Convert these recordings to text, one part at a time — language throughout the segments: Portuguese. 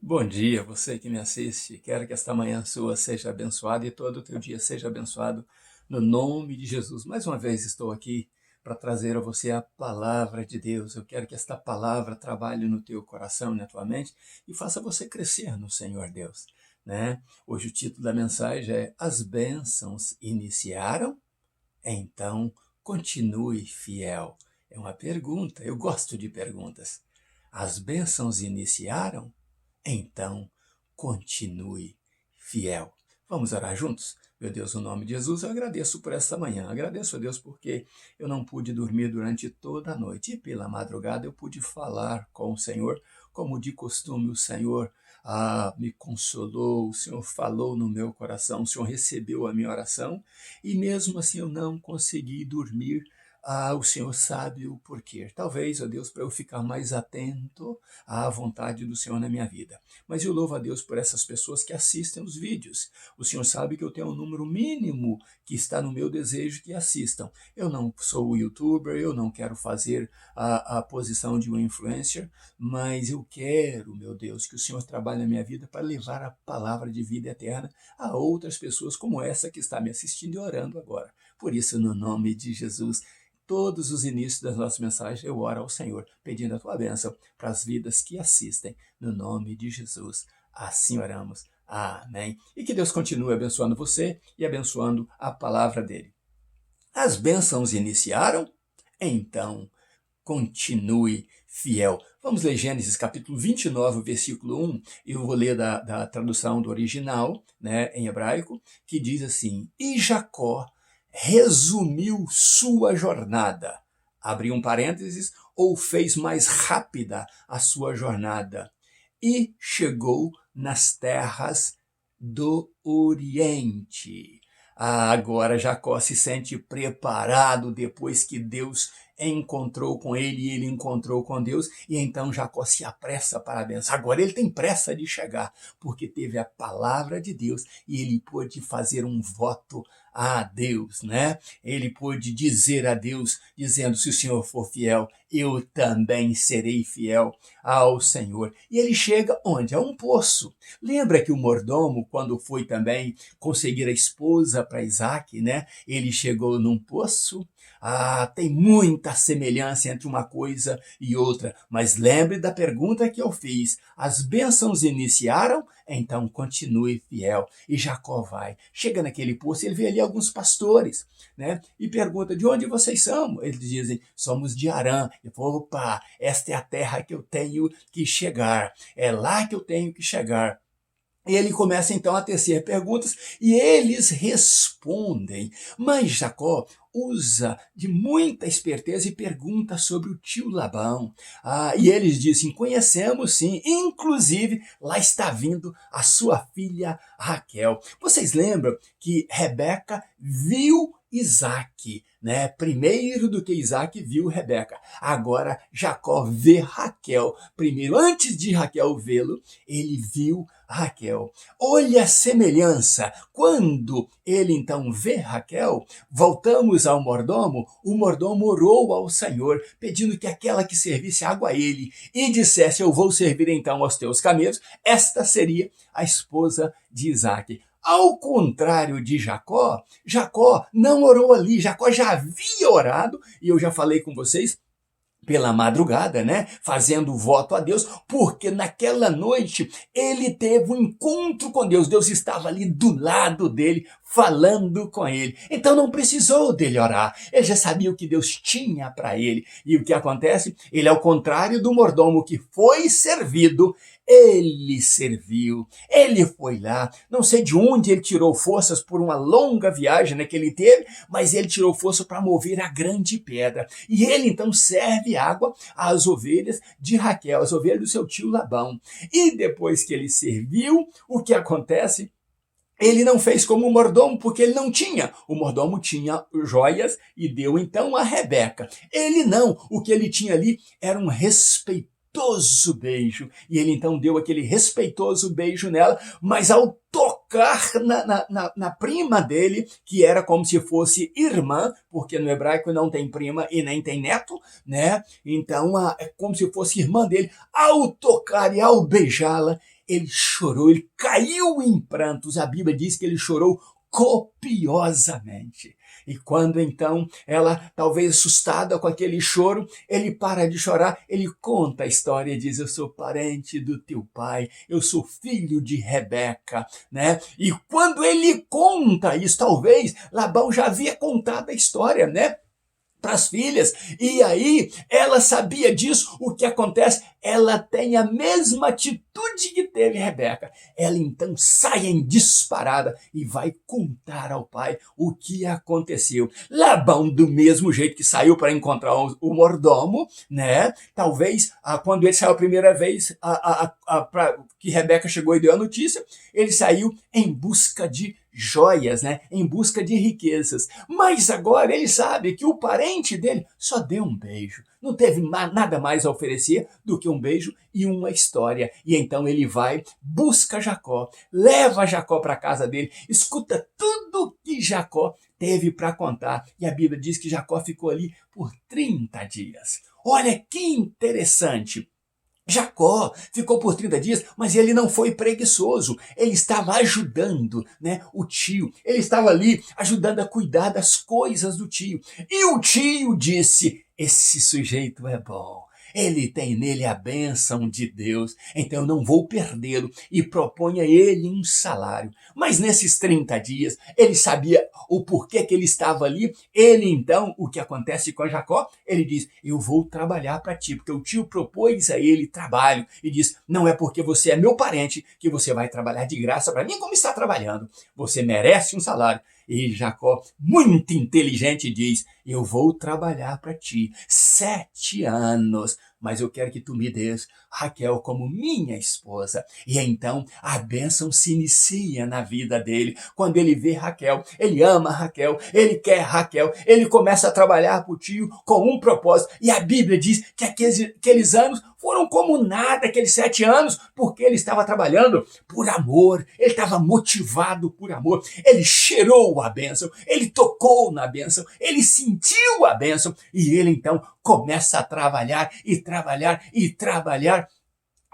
Bom dia, você que me assiste. Quero que esta manhã sua seja abençoada e todo o teu dia seja abençoado no nome de Jesus. Mais uma vez estou aqui para trazer a você a palavra de Deus. Eu quero que esta palavra trabalhe no teu coração e na tua mente e faça você crescer no Senhor Deus, né? Hoje o título da mensagem é As bênçãos iniciaram, então continue fiel. É uma pergunta, eu gosto de perguntas. As bênçãos iniciaram? Então, continue fiel. Vamos orar juntos? Meu Deus, no nome de Jesus, eu agradeço por esta manhã. Agradeço a Deus porque eu não pude dormir durante toda a noite e pela madrugada eu pude falar com o Senhor, como de costume o Senhor me consolou, o Senhor falou no meu coração, o Senhor recebeu a minha oração e mesmo assim eu não consegui dormir. O Senhor sabe o porquê. Talvez, ó Deus, para eu ficar mais atento à vontade do Senhor na minha vida. Mas eu louvo a Deus por essas pessoas que assistem os vídeos. O Senhor sabe que eu tenho um número mínimo que está no meu desejo que assistam. Eu não sou youtuber, eu não quero fazer a posição de um influencer, mas eu quero, meu Deus, que o Senhor trabalhe na minha vida para levar a palavra de vida eterna a outras pessoas como essa que está me assistindo e orando agora. Por isso, no nome de Jesus, todos os inícios das nossas mensagens eu oro ao Senhor, pedindo a tua bênção para as vidas que assistem, no nome de Jesus. Assim oramos. Amém. E que Deus continue abençoando você e abençoando a palavra dele. As bênçãos iniciaram? Então, continue fiel. Vamos ler Gênesis capítulo 29, versículo 1. Eu vou ler da tradução do original, né, em hebraico, que diz assim: E Jacó resumiu sua jornada, abriu um parênteses, ou fez mais rápida a sua jornada, e chegou nas terras do Oriente. Agora Jacó se sente preparado depois que Deus encontrou com ele e ele encontrou com Deus, e então Jacó se apressa para a bênção. Agora ele tem pressa de chegar, porque teve a palavra de Deus e ele pôde fazer um voto a Deus, né? Ele pôde dizer a Deus, dizendo: se o Senhor for fiel, eu também serei fiel ao Senhor. E ele chega onde? A um poço. Lembra que o mordomo, quando foi também conseguir a esposa para Isaac, né? Ele chegou num poço. Tem muita semelhança entre uma coisa e outra, mas lembre da pergunta que eu fiz. As bênçãos iniciaram? Então continue fiel. E Jacó vai. Chega naquele poço, ele vê ali alguns pastores, né? E pergunta: de onde vocês são? Eles dizem: somos de Harã. Ele falou: opa, esta é a terra que eu tenho que chegar. É lá que eu tenho que chegar. E ele começa então a tecer perguntas e eles respondem. Mas Jacó usa de muita esperteza e pergunta sobre o tio Labão. E eles dizem: conhecemos sim, inclusive lá está vindo a sua filha Raquel. Vocês lembram que Rebeca viu Isaac, né? Primeiro do que Isaac viu Rebeca. Agora Jacó vê Raquel. Primeiro, antes de Raquel vê-lo, ele viu Raquel. Olha a semelhança. Quando ele então vê Raquel, voltamos ao mordomo, o mordomo orou ao Senhor, pedindo que aquela que servisse água a ele e dissesse: eu vou servir então aos teus camelos, esta seria a esposa de Isaac. Ao contrário de Jacó, Jacó não orou ali, Jacó já havia orado, e eu já falei com vocês, pela madrugada, né, fazendo voto a Deus, porque naquela noite ele teve um encontro com Deus. Deus estava ali do lado dele, falando com ele. Então não precisou dele orar. Ele já sabia o que Deus tinha para ele. E o que acontece? Ele, ao contrário do mordomo que foi servido, ele serviu, ele foi lá, não sei de onde ele tirou forças por uma longa viagem, né, que ele teve, mas ele tirou força para mover a grande pedra. E ele então serve água às ovelhas de Raquel, às ovelhas do seu tio Labão. E depois que ele serviu, o que acontece? Ele não fez como o mordomo, porque ele não tinha. O mordomo tinha joias e deu então a Rebeca. Ele não. O que ele tinha ali era um respeitoso beijo. E ele então deu aquele respeitoso beijo nela, mas ao tocar na prima dele, que era como se fosse irmã, porque no hebraico não tem prima e nem tem neto, né? Então é como se fosse irmã dele. Ao tocar e ao beijá-la, ele chorou, ele caiu em prantos. A Bíblia diz que ele chorou copiosamente. E quando então ela, talvez assustada com aquele choro, ele para de chorar, ele conta a história e diz: eu sou parente do teu pai, eu sou filho de Rebeca, né? E quando ele conta isso, talvez Labão já havia contado a história, né, para as filhas, e aí ela sabia disso. O que acontece? Ela tem a mesma atitude que teve Rebeca. Ela então sai em disparada e vai contar ao pai o que aconteceu. Labão, do mesmo jeito que saiu para encontrar o mordomo, né? Talvez quando ele saiu a primeira vez, que Rebeca chegou e deu a notícia, ele saiu em busca de joias, né? Em busca de riquezas. Mas agora ele sabe que o parente dele só deu um beijo. Não teve nada mais a oferecer do que um beijo e uma história. E então ele vai, busca Jacó, leva Jacó para a casa dele, escuta tudo que Jacó teve para contar. E a Bíblia diz que Jacó ficou ali por 30 dias. Olha que interessante. Jacó ficou por 30 dias, mas ele não foi preguiçoso. Ele estava ajudando, né, o tio. Ele estava ali ajudando a cuidar das coisas do tio. E o tio disse: esse sujeito é bom. Ele tem nele a bênção de Deus, então eu não vou perdê-lo, e propõe a ele um salário. Mas nesses 30 dias, ele sabia o porquê que ele estava ali. Ele então, o que acontece com Jacó? Ele diz: eu vou trabalhar para ti, porque o tio propôs a ele trabalho, e diz: não é porque você é meu parente que você vai trabalhar de graça para mim como está trabalhando. Você merece um salário. E Jacó, muito inteligente, diz: eu vou trabalhar para ti 7 anos, mas eu quero que tu me dês Raquel como minha esposa. E então a bênção se inicia na vida dele. Quando ele vê Raquel, ele ama Raquel, ele quer Raquel, ele começa a trabalhar para o tio com um propósito. E a Bíblia diz que aqueles anos foram como nada, aqueles 7 anos, porque ele estava trabalhando por amor, ele estava motivado por amor, ele cheirou a bênção, ele tocou na bênção, ele sentiu a bênção, e ele então começa a trabalhar e trabalhar e trabalhar.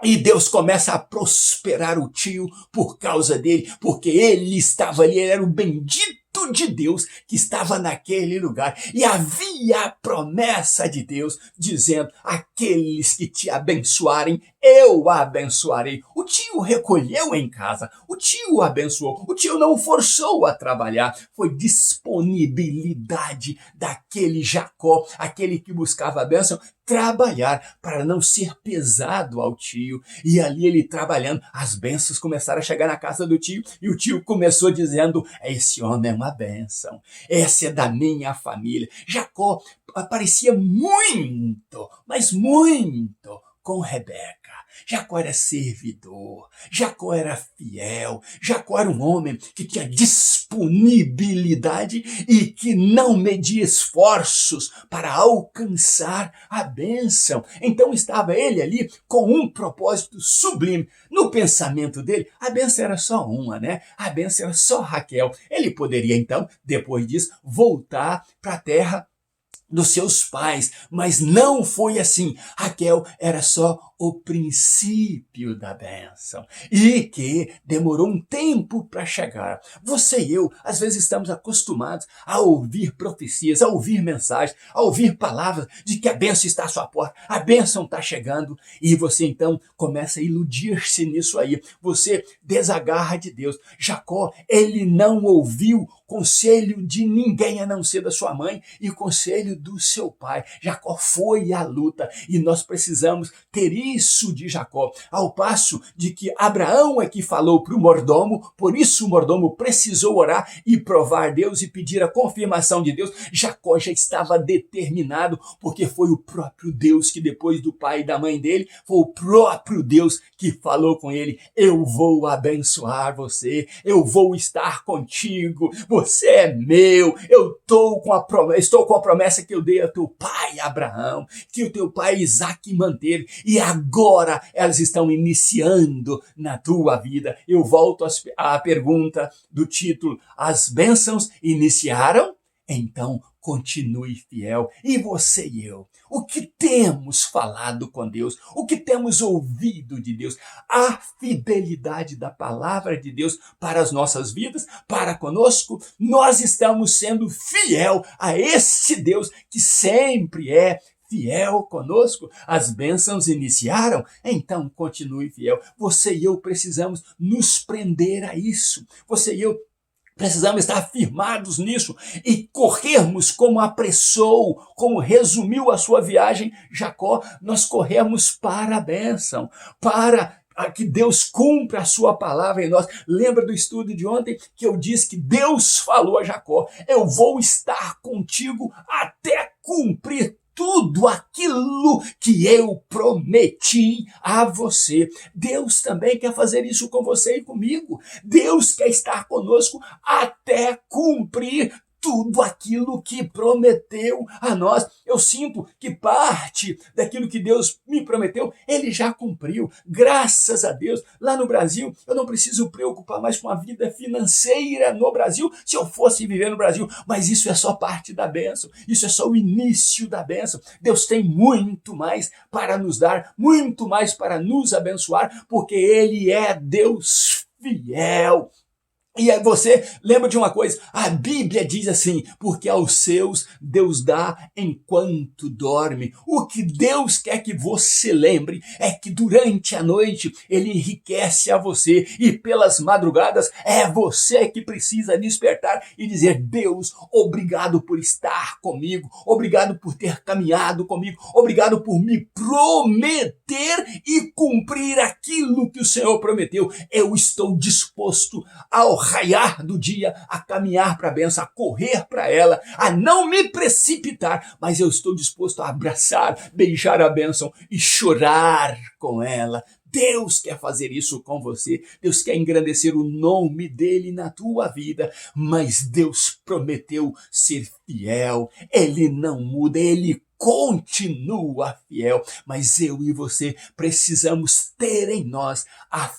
E Deus começa a prosperar o tio por causa dele, porque ele estava ali, ele era o bendito de Deus que estava naquele lugar. E havia a promessa de Deus dizendo: aqueles que te abençoarem, eu abençoarei. O tio recolheu em casa, o tio abençoou, o tio não forçou a trabalhar, foi disponibilidade daquele Jacó, aquele que buscava a bênção, trabalhar para não ser pesado ao tio. E ali ele trabalhando, as bênçãos começaram a chegar na casa do tio, e o tio começou dizendo: esse homem é uma bênção, essa é da minha família. Jacó parecia muito, mas muito com Rebeca. Jacó era servidor, Jacó era fiel, Jacó era um homem que tinha disponibilidade e que não media esforços para alcançar a bênção. Então estava ele ali com um propósito sublime. No pensamento dele, a bênção era só uma, né? A bênção era só Raquel. Ele poderia então, depois disso, voltar para a terra dos seus pais, mas não foi assim. Raquel era só o princípio da bênção, e que demorou um tempo para chegar. Você e eu, às vezes, estamos acostumados a ouvir profecias, a ouvir mensagens, a ouvir palavras de que a bênção está à sua porta, a bênção está chegando, e você então começa a iludir-se nisso aí. Você desagarra de Deus. Jacó, ele não ouviu conselho de ninguém a não ser da sua mãe e conselho do seu pai. Jacó foi à luta, e nós precisamos ter isso de Jacó, ao passo de que Abraão é que falou para o mordomo, por isso o mordomo precisou orar e provar Deus e pedir a confirmação de Deus. Jacó já estava determinado, porque foi o próprio Deus que, depois do pai e da mãe dele, foi o próprio Deus que falou com ele: eu vou abençoar você, eu vou estar contigo, você é meu, eu estou com a promessa que eu dei a teu pai Abraão, que o teu pai Isaque manteve, e agora elas estão iniciando na tua vida. Eu volto à pergunta do título: as bênçãos iniciaram? então continue fiel. E você e eu, o que temos falado com Deus, o que temos ouvido de Deus, a fidelidade da palavra de Deus para as nossas vidas, para conosco, nós estamos sendo fiel a este Deus que sempre é fiel conosco. As bênçãos iniciaram, então continue fiel. Você e eu precisamos nos prender a isso. Você e eu precisamos estar firmados nisso e corrermos como apressou, como resumiu a sua viagem Jacó. Nós corremos para a bênção, para que Deus cumpra a sua palavra em nós. Lembra do estudo de ontem que eu disse que Deus falou a Jacó: eu vou estar contigo até cumprir tudo aquilo que eu prometi a você. Deus também quer fazer isso com você e comigo. Deus quer estar conosco até cumprir tudo aquilo que prometeu a nós. Eu sinto que parte daquilo que Deus me prometeu, Ele já cumpriu. Graças a Deus. Lá no Brasil, eu não preciso preocupar mais com a vida financeira no Brasil, se eu fosse viver no Brasil. Mas isso é só parte da bênção. Isso é só o início da bênção. Deus tem muito mais para nos dar, muito mais para nos abençoar, porque Ele é Deus fiel. E aí você lembra de uma coisa, a Bíblia diz assim: porque aos seus Deus dá enquanto dorme. O que Deus quer que você lembre é que durante a noite Ele enriquece a você, e pelas madrugadas é você que precisa despertar e dizer: Deus, obrigado por estar comigo, obrigado por ter caminhado comigo, obrigado por me prometer e cumprir aquilo que o Senhor prometeu. Eu estou disposto ao raiar do dia, a caminhar para a bênção, a correr para ela, a não me precipitar, mas eu estou disposto a abraçar, beijar a bênção e chorar com ela. Deus quer fazer isso com você. Deus quer engrandecer o nome dele na tua vida, mas Deus prometeu ser fiel. Ele não muda, ele continua fiel, mas eu e você precisamos ter em nós a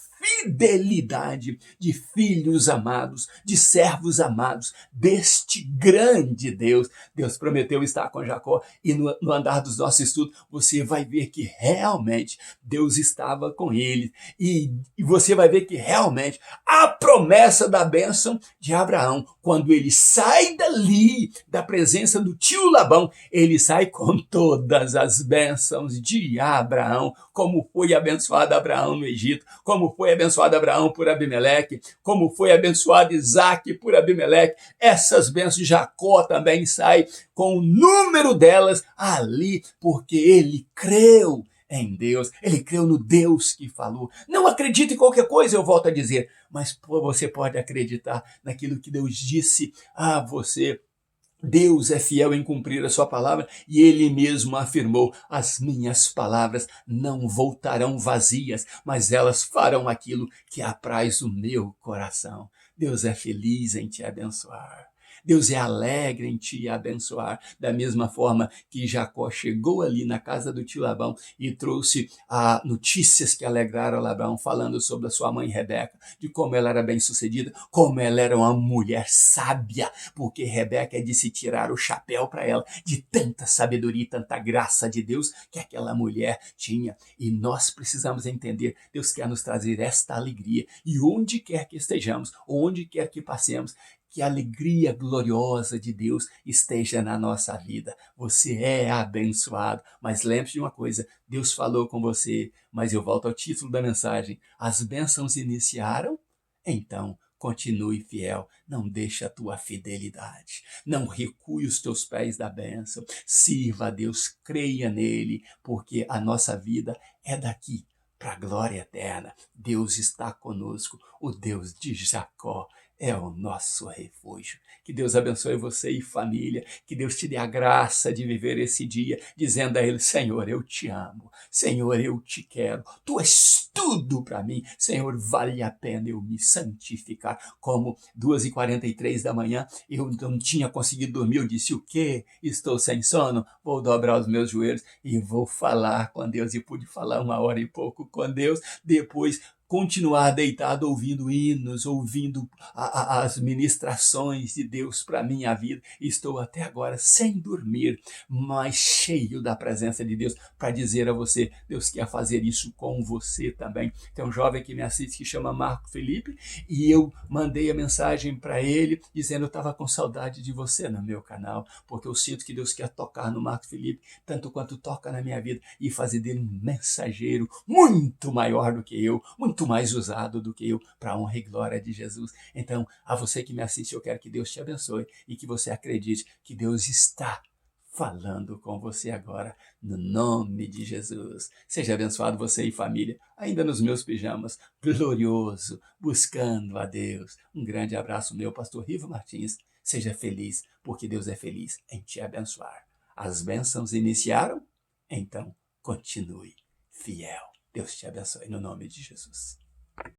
fidelidade de filhos amados, de servos amados, deste grande Deus. Deus prometeu estar com Jacó, e no andar dos nossos estudos você vai ver que realmente Deus estava com ele, e você vai ver que realmente a promessa da bênção de Abraão, quando ele sai dali da presença do tio Labão, ele sai com todas as bênçãos de Abraão, como foi abençoado Abraão no Egito, como foi abençoado Abraão por Abimeleque, como foi abençoado Isaac por Abimeleque. Essas bênçãos de Jacó também saem com o número delas ali, porque ele creu em Deus, ele creu no Deus que falou. Não acredite em qualquer coisa, eu volto a dizer, mas você pode acreditar naquilo que Deus disse a você. Deus é fiel em cumprir a sua palavra, e ele mesmo afirmou: as minhas palavras não voltarão vazias, mas elas farão aquilo que apraz o meu coração. Deus é feliz em te abençoar. Deus é alegre em te abençoar, da mesma forma que Jacó chegou ali na casa do tio Labão e trouxe notícias que alegraram Labão, falando sobre a sua mãe Rebeca, de como ela era bem-sucedida, como ela era uma mulher sábia, porque Rebeca é de se tirar o chapéu para ela, de tanta sabedoria e tanta graça de Deus que aquela mulher tinha. E nós precisamos entender, Deus quer nos trazer esta alegria, e onde quer que estejamos, onde quer que passemos, que a alegria gloriosa de Deus esteja na nossa vida. Você é abençoado, mas lembre-se de uma coisa: Deus falou com você, mas eu volto ao título da mensagem: as bênçãos iniciaram, então continue fiel, não deixe a tua fidelidade, não recue os teus pés da bênção, sirva a Deus, creia nele, porque a nossa vida é daqui para a glória eterna. Deus está conosco, o Deus de Jacó é o nosso refúgio. Que Deus abençoe você e família, que Deus te dê a graça de viver esse dia, dizendo a Ele: Senhor, eu te amo, Senhor, eu te quero, Tu és tudo para mim, Senhor, vale a pena eu me santificar. Como 2h43 da manhã, eu não tinha conseguido dormir, eu disse: o quê? Estou sem sono? Vou dobrar os meus joelhos e vou falar com Deus. E pude falar 1 hora e pouco com Deus. Depois continuar deitado ouvindo hinos, ouvindo as ministrações de Deus para a minha vida. Estou até agora sem dormir, mas cheio da presença de Deus para dizer a você, Deus quer fazer isso com você também. Tem um jovem que me assiste que chama Marco Felipe e eu mandei a mensagem para ele dizendo eu estava com saudade de você no meu canal, porque eu sinto que Deus quer tocar no Marco Felipe tanto quanto toca na minha vida e fazer dele um mensageiro muito maior do que eu, muito mais usado do que eu, para a honra e glória de Jesus. Então, a você que me assiste, eu quero que Deus te abençoe e que você acredite que Deus está falando com você agora, no nome de Jesus. Seja abençoado você e família, ainda nos meus pijamas, glorioso, buscando a Deus. Um grande abraço meu, pastor Rivo Martins. Seja feliz, porque Deus é feliz em te abençoar. As bênçãos iniciaram? Então, continue fiel. Deus te abençoe no nome de Jesus.